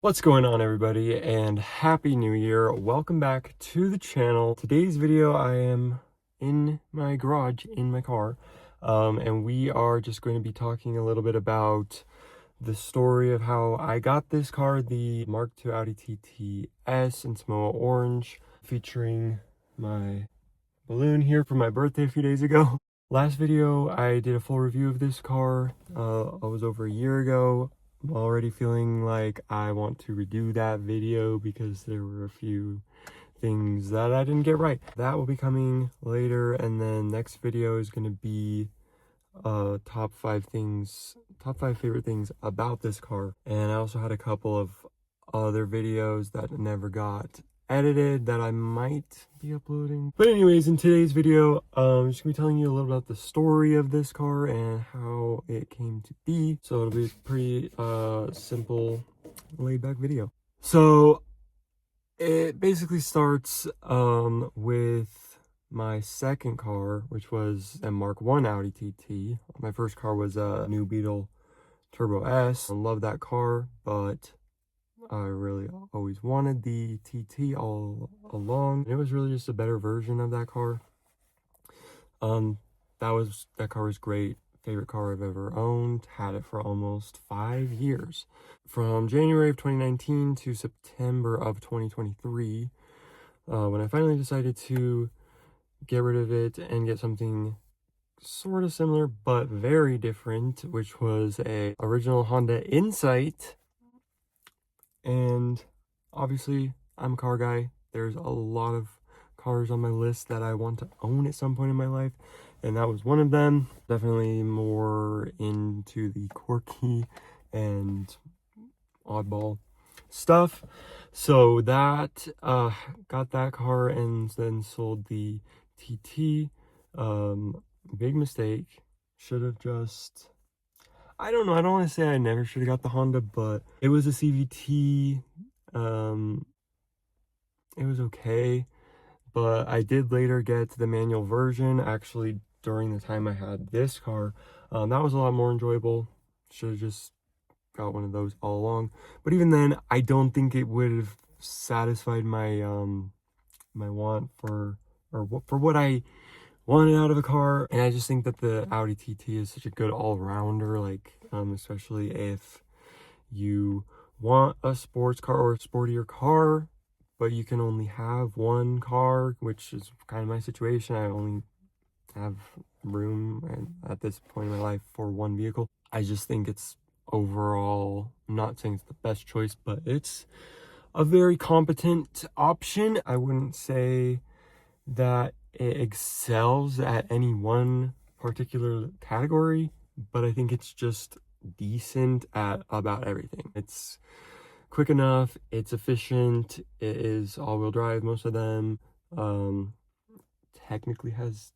What's going on, everybody, and happy new year. Welcome back to the channel. Today's video, I am in my garage in my car, and we are just going to be talking a little bit about the story of how I got this car, the Mark II Audi TTS in Samoa Orange, featuring my balloon here for my birthday a few days ago. Last video, I did a full review of this car. I was over a year ago. I'm already feeling like I want to redo that video because there were a few things that I didn't get right. That will be coming later, and then next video is going to be top five favorite things about this car. And I also had a couple of other videos that never got edited that I might be uploading. But anyways, in today's video, I'm just gonna be telling you a little about the story of this car and how it came to be. So it'll be a pretty simple, laid back video. So it basically starts with my second car, which was a Mark I Audi TT. My first car was a New Beetle Turbo S. I love that car, but I really always wanted the TT all along. It was really just a better version of that car. That car was great. Favorite car I've ever owned. Had it for almost 5 years. From January of 2019 to September of 2023, when I finally decided to get rid of it and get something sort of similar but very different, which was a original Honda Insight. And obviously, I'm a car guy. There's a lot of cars on my list that I want to own at some point in my life, and that was one of them. Definitely more into the quirky and oddball stuff. So that got that car and then sold the TT. Big mistake. Should have just... I don't know, I don't want to say I never should have got the Honda, but it was a CVT. It was okay, but I did later get the manual version, actually, during the time I had this car. That was a lot more enjoyable. Should have just got one of those all along. But even then, I don't think it would have satisfied my my want for what I wanted out of a car. And I just think that the Audi TT is such a good all-rounder, like especially if you want a sports car or a sportier car, but you can only have one car, which is kind of my situation. I only have room at this point in my life for one vehicle. I just think it's overall, I'm not saying it's the best choice, but it's a very competent option. I wouldn't say that it excels at any one particular category, but I think it's just decent at about everything. It's quick enough, it's efficient, it is all-wheel drive, most of them. Technically has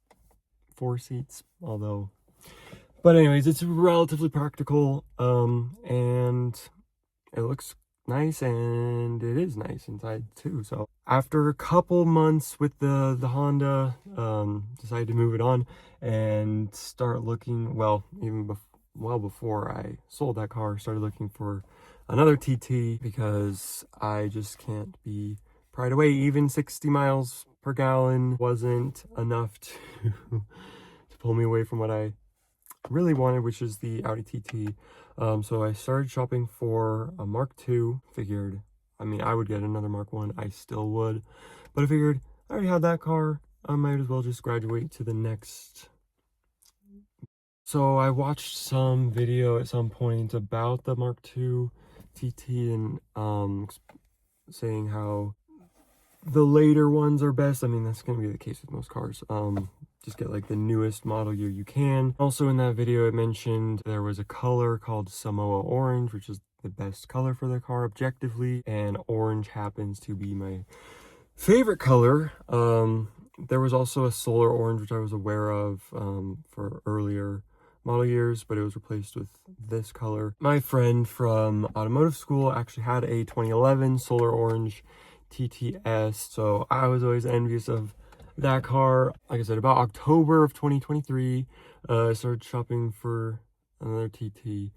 4 seats, but anyways, it's relatively practical, and it looks nice, and it is nice inside too. So after a couple months with the Honda, decided to move it on and start looking, well, well before I sold that car, started looking for another TT because I just can't be pried away. Even 60 miles per gallon wasn't enough to pull me away from what I really wanted, which is the Audi TT. So I started shopping for a Mark II. Figured, I mean, I would get another Mark I, I still would, but I figured I already had that car, I might as well just graduate to the next. So I watched some video at some point about the Mark II TT and saying how the later ones are best. I mean, that's going to be the case with most cars. Just get like the newest model year you can. Also in that video, it mentioned there was a color called Samoa Orange, which is the best color for the car objectively, and orange happens to be my favorite color. There was also a solar orange, which I was aware of for earlier model years, but it was replaced with this color. My friend from automotive school actually had a 2011 solar orange TTS, so I was always envious of that car. Like I said, about October of 2023, I started shopping for another TT.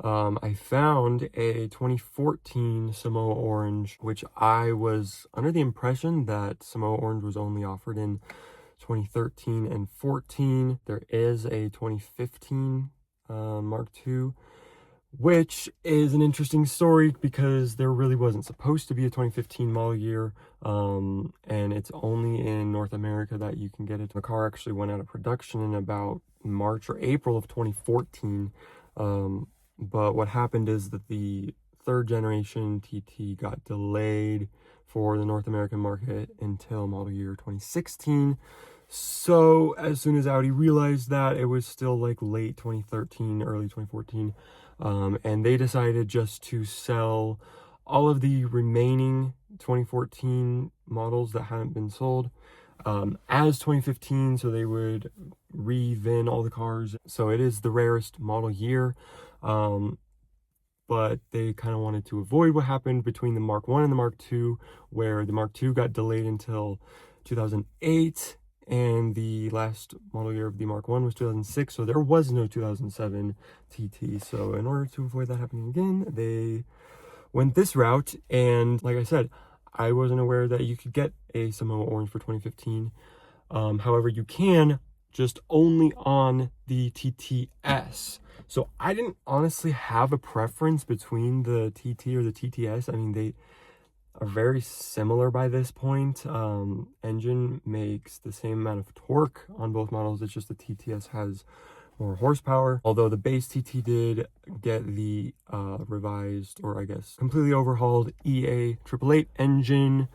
I found a 2014 Samoa Orange, which I was under the impression that Samoa Orange was only offered in 2013 and 14. There is a 2015 Mark II, which is an interesting story because there really wasn't supposed to be a 2015 model year, and it's only in North America that you can get it. The car actually went out of production in about March or April of 2014, but what happened is that the third generation TT got delayed for the North American market until model year 2016. So as soon as Audi realized that, it was still like late 2013, early 2014, and they decided just to sell all of the remaining 2014 models that hadn't been sold as 2015, so they would re-VIN all the cars. So it is the rarest model year, but they kind of wanted to avoid what happened between the Mark I and the Mark II, where the Mark II got delayed until 2008, and the last model year of the Mark I was 2006, so there was no 2007 TT. So in order to avoid that happening again, they went this route, and like I said, I wasn't aware that you could get a Samoa Orange for 2015. However, you can, just only on the TTS. So I didn't honestly have a preference between the TT or the TTS. I mean, they are very similar by this point. Engine makes the same amount of torque on both models. It's just the TTS has more horsepower, although the base TT did get the revised, or I guess completely overhauled EA 888 engine,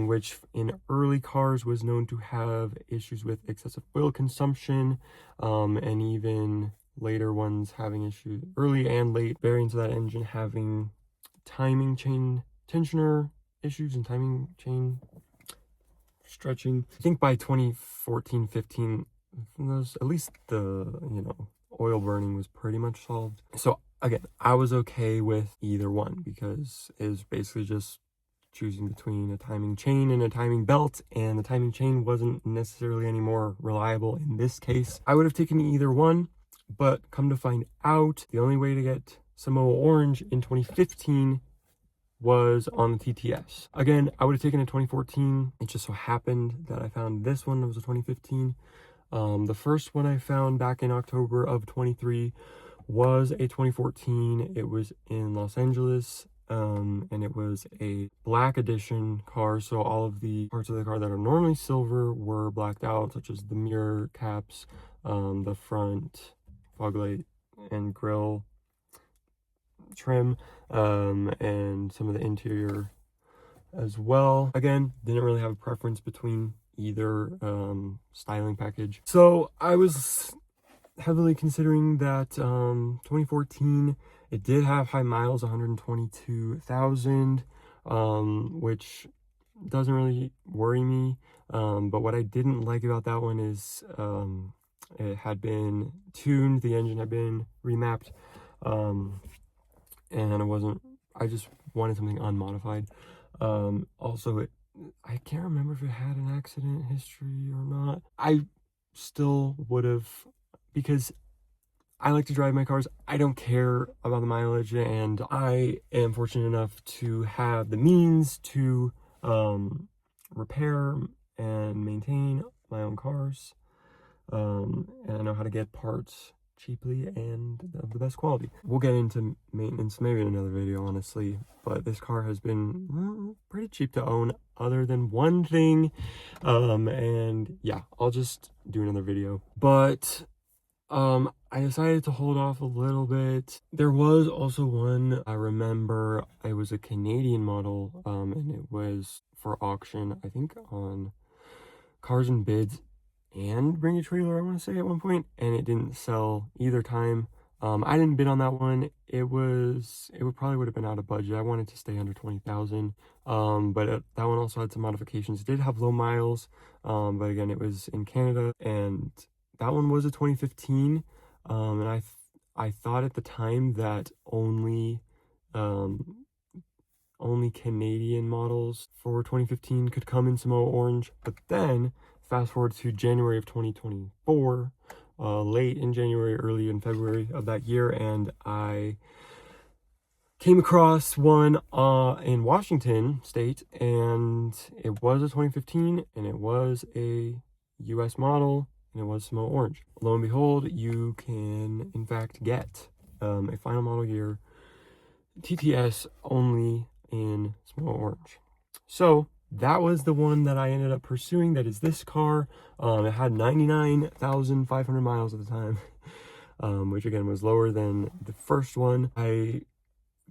which in early cars was known to have issues with excessive oil consumption, and even later ones having issues, early and late variants of that engine having timing chain tensioner issues and timing chain stretching. I think by 2014, 15, at least the, oil burning was pretty much solved. So again, I was okay with either one because it was basically just choosing between a timing chain and a timing belt, and the timing chain wasn't necessarily any more reliable in this case. I would have taken either one, but come to find out, the only way to get Samoa Orange in 2015 was on the TTS. Again, I would have taken a 2014. It just so happened that I found this one that was a 2015. The first one I found back in October of 23 was a 2014. It was in Los Angeles, and it was a black edition car. So all of the parts of the car that are normally silver were blacked out, such as the mirror caps, the front fog light and grille trim, and some of the interior as well. Again, didn't really have a preference between either styling package. So I was heavily considering that 2014, it did have high miles, 122,000, which doesn't really worry me. But what I didn't like about that one is it had been tuned, the engine had been remapped, and I just wanted something unmodified. Also, I can't remember if it had an accident history or not. I still would have, because I like to drive my cars. I don't care about the mileage, and I am fortunate enough to have the means to repair and maintain my own cars. And I know how to get parts cheaply and of the best quality. We'll get into maintenance maybe in another video, honestly, but this car has been pretty cheap to own other than one thing, and yeah, I'll just do another video. But I decided to hold off a little bit. There was also one, I remember, it was a Canadian model, and it was for auction, I think on Cars and Bids and Bring a Trailer, I want to say, at one point, and it didn't sell either time. I didn't bid on that one. It probably would have been out of budget. I wanted to stay under 20,000. But that one also had some modifications. It did have low miles, but again, it was in Canada, and that one was a 2015. And I thought at the time that only Canadian models for 2015 could come in Samoa Orange, but then fast forward to January of 2024, late in January, early in February of that year, and I came across one in Washington State, and it was a 2015, and it was a US model, and it was Samoa Orange. Lo and behold, you can in fact get a final model year TTS only in Samoa Orange. So that was the one that I ended up pursuing. That is this car. It had 99,500 miles at the time, which again was lower than the first one. I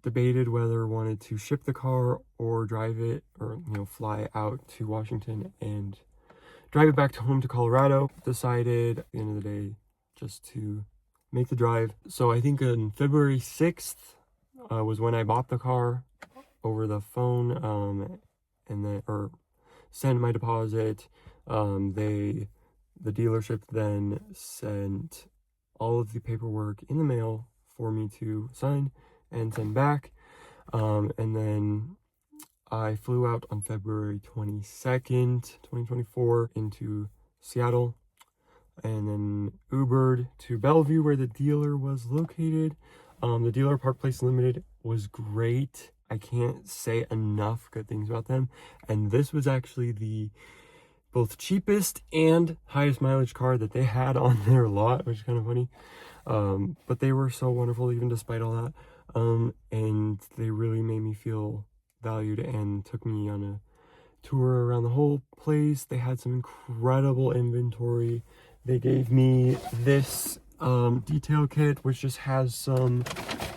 debated whether I wanted to ship the car or drive it, or fly out to Washington and drive it back to home to Colorado. Decided at the end of the day just to make the drive. So I think on February 6th was when I bought the car over the phone, and then sent my deposit. The dealership then sent all of the paperwork in the mail for me to sign and send back. And then I flew out on February 22nd, 2024 into Seattle, and then Ubered to Bellevue where the dealer was located. The dealer, Park Place Limited, was great. I can't say enough good things about them. And this was actually the both cheapest and highest mileage car that they had on their lot, which is kind of funny. But they were so wonderful even despite all that. And they really made me feel valued and took me on a tour around the whole place. They had some incredible inventory. They gave me this detail kit, which just has some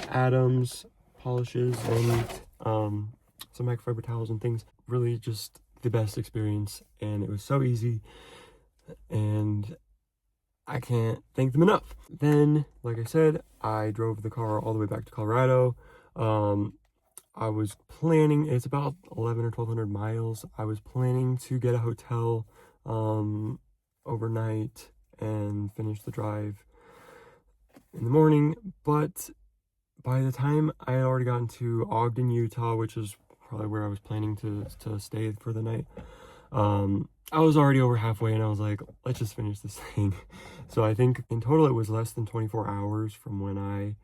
Adams polishes and some microfiber towels and things. Really just the best experience, and it was so easy, and I can't thank them enough. Then, like I said, I drove the car all the way back to Colorado. I was planning, it's about 11 or 1200 miles. I was planning to get a hotel overnight and finish the drive in the morning, but by the time I had already gotten to Ogden, Utah, which is probably where I was planning to stay for the night, I was already over halfway, and I was like, let's just finish this thing. So I think in total it was less than 24 hours from when I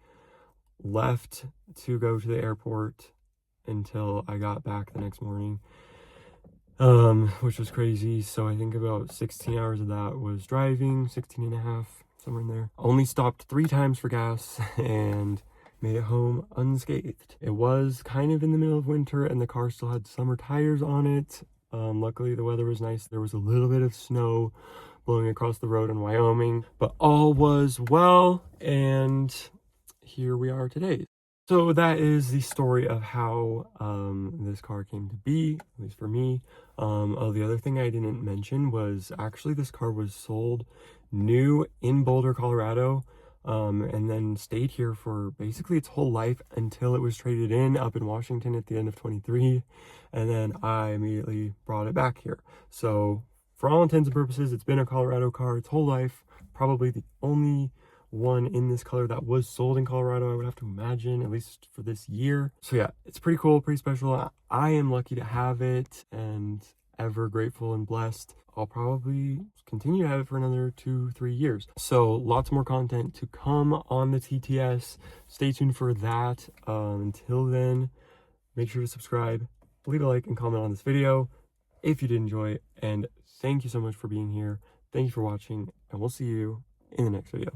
left to go to the airport until I got back the next morning, which was crazy. So I think about 16 hours of that was driving, 16 and a half, somewhere in there. Only stopped 3 times for gas and made it home unscathed. It was kind of in the middle of winter, and the car still had summer tires on it. Luckily the weather was nice. There was a little bit of snow blowing across the road in Wyoming, but all was well, and here we are today. So that is the story of how this car came to be, at least for me. Oh, the other thing I didn't mention was actually this car was sold new in Boulder, Colorado, and then stayed here for basically its whole life until it was traded in up in Washington at the end of 23, and then I immediately brought it back here. So for all intents and purposes, it's been a Colorado car its whole life. Probably the only one in this color that was sold in Colorado, I would have to imagine, at least for this year. So yeah, it's pretty cool, pretty special. I am lucky to have it and ever grateful and blessed. I'll probably continue to have it for another 2-3 years. So lots more content to come on the TTS. Stay tuned for that. Until then, make sure to subscribe, leave a like, and comment on this video if you did enjoy it. And thank you so much for being here. Thank you for watching, and we'll see you in the next video.